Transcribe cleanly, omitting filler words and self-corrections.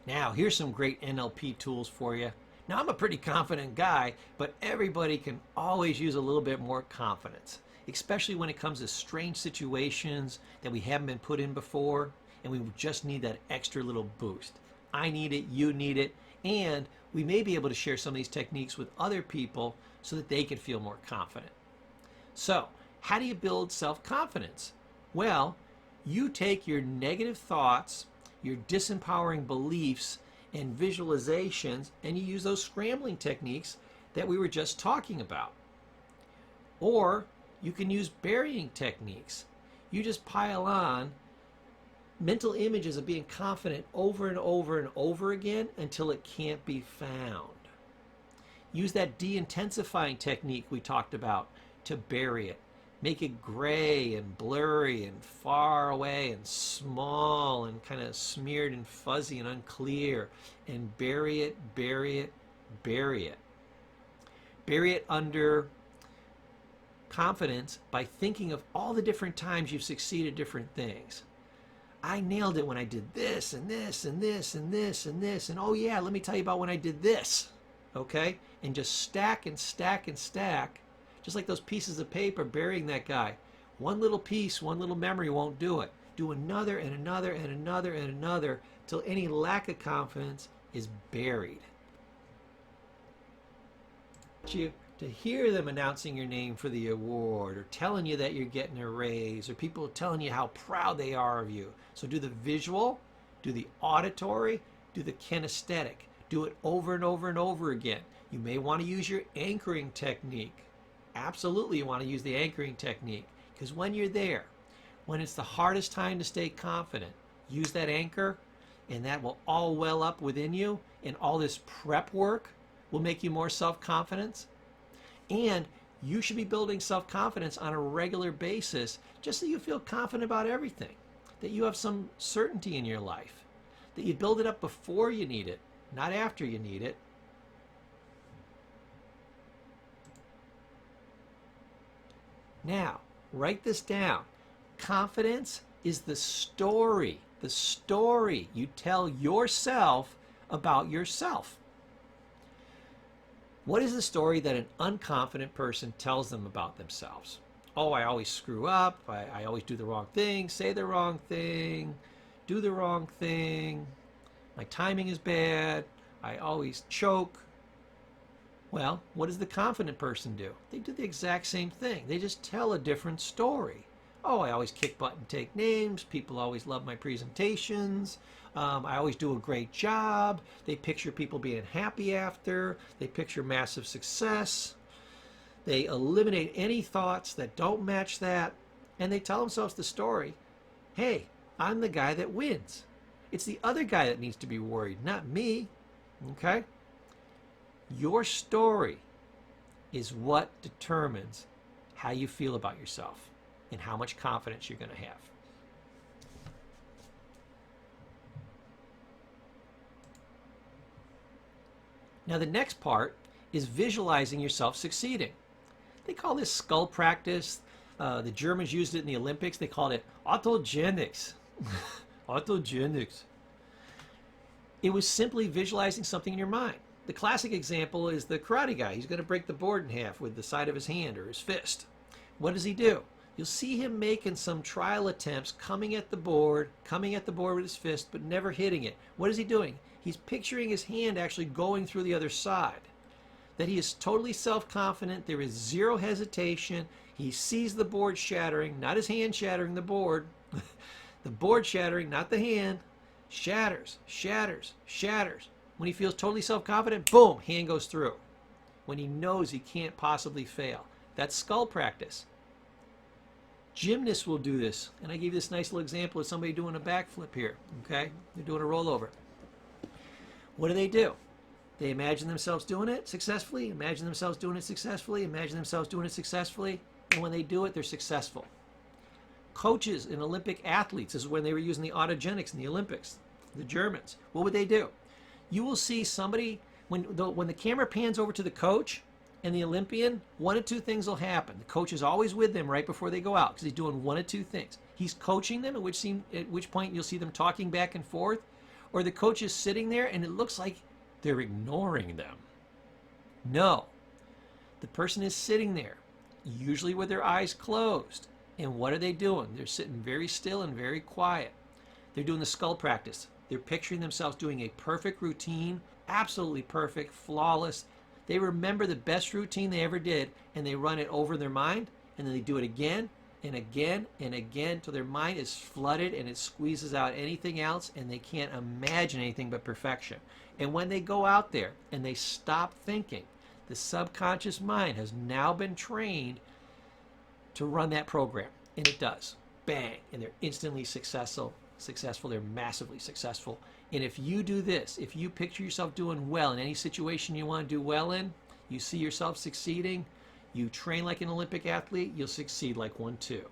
Now, here's some great NLP tools for you. Now, I'm a pretty confident guy, but everybody can always use a little bit more confidence, especially when it comes to strange situations that we haven't been put in before, and we just need that extra little boost. I need it, you need it, and we may be able to share some of these techniques with other people so that they can feel more confident. So, how do you build self-confidence? Well, you take your negative thoughts, your disempowering beliefs and visualizations, and you use those scrambling techniques that we were just talking about. Or you can use burying techniques. You just pile on mental images of being confident over and over and over again until it can't be found. Use that de-intensifying technique we talked about to bury it. Make it gray and blurry and far away and small and kind of smeared and fuzzy and unclear, and bury it, bury it, bury it. Bury it under confidence by thinking of all the different times you've succeeded at different things. I nailed it when I did this and this and this and this and this, and oh yeah, let me tell you about when I did this, okay? And just stack and stack and stack. Just like those pieces of paper burying that guy. One little piece, one little memory won't do it. Do another and another and another and another till any lack of confidence is buried. To hear them announcing your name for the award, or telling you that you're getting a raise, or people telling you how proud they are of you. So do the visual, do the auditory, do the kinesthetic. Do it over and over and over again. You may want to use your anchoring technique. Absolutely, you want to use the anchoring technique, because when you're there, when it's the hardest time to stay confident, use that anchor, and that will all well up within you, and all this prep work will make you more self-confidence. And you should be building self-confidence on a regular basis, just so you feel confident about everything, that you have some certainty in your life, that you build it up before you need it, not after you need it. Now, write this down. Confidence is the story you tell yourself about yourself. What is the story that an unconfident person tells them about themselves? Oh, I always screw up. I always do the wrong thing, say the wrong thing, do the wrong thing. My timing is bad. I always choke. Well, what does the confident person do? They do the exact same thing. They just tell a different story. Oh, I always kick butt and take names. People always love my presentations. I always do a great job. They picture people being happy after. They picture massive success. They eliminate any thoughts that don't match that. And they tell themselves the story, hey, I'm the guy that wins. It's the other guy that needs to be worried, not me. Okay? Your story is what determines how you feel about yourself and how much confidence you're going to have. Now the next part is visualizing yourself succeeding. They call this skull practice. The Germans used it in the Olympics. They called it autogenics. Autogenics. It was simply visualizing something in your mind. The classic example is the karate guy. He's going to break the board in half with the side of his hand or his fist. What does he do? You'll see him making some trial attempts, coming at the board with his fist, but never hitting it. What is he doing? He's picturing his hand actually going through the other side. That he is totally self-confident. There is zero hesitation. He sees the board shattering, not his hand shattering the board. The board shattering, not the hand. Shatters, shatters, shatters. When he feels totally self-confident, boom, hand goes through. When he knows he can't possibly fail. That's skull practice. Gymnasts will do this. And I gave you this nice little example of somebody doing a backflip here. Okay? They're doing a rollover. What do? They imagine themselves doing it successfully, imagine themselves doing it successfully, imagine themselves doing it successfully, and when they do it, they're successful. Coaches and Olympic athletes, this is when they were using the autogenics in the Olympics, the Germans. What would they do? You will see somebody, when the camera pans over to the coach and the Olympian, one of two things will happen. The coach is always with them right before they go out because he's doing one of two things. He's coaching them, at which point you'll see them talking back and forth, Or the coach is sitting there and it looks like they're ignoring them. No. The person is sitting there, usually with their eyes closed. And what are they doing? They're sitting very still and very quiet. They're doing the skull practice. They're picturing themselves doing a perfect routine, absolutely perfect, flawless. They remember the best routine they ever did, and they run it over in their mind, and then they do it again and again and again till their mind is flooded and it squeezes out anything else, and they can't imagine anything but perfection. And when they go out there and they stop thinking, the subconscious mind has now been trained to run that program, and it does. Bang, and they're instantly successful. They're massively successful. And if you do this, if you picture yourself doing well in any situation you want to do well in, you see yourself succeeding, you train like an Olympic athlete, you'll succeed like one too.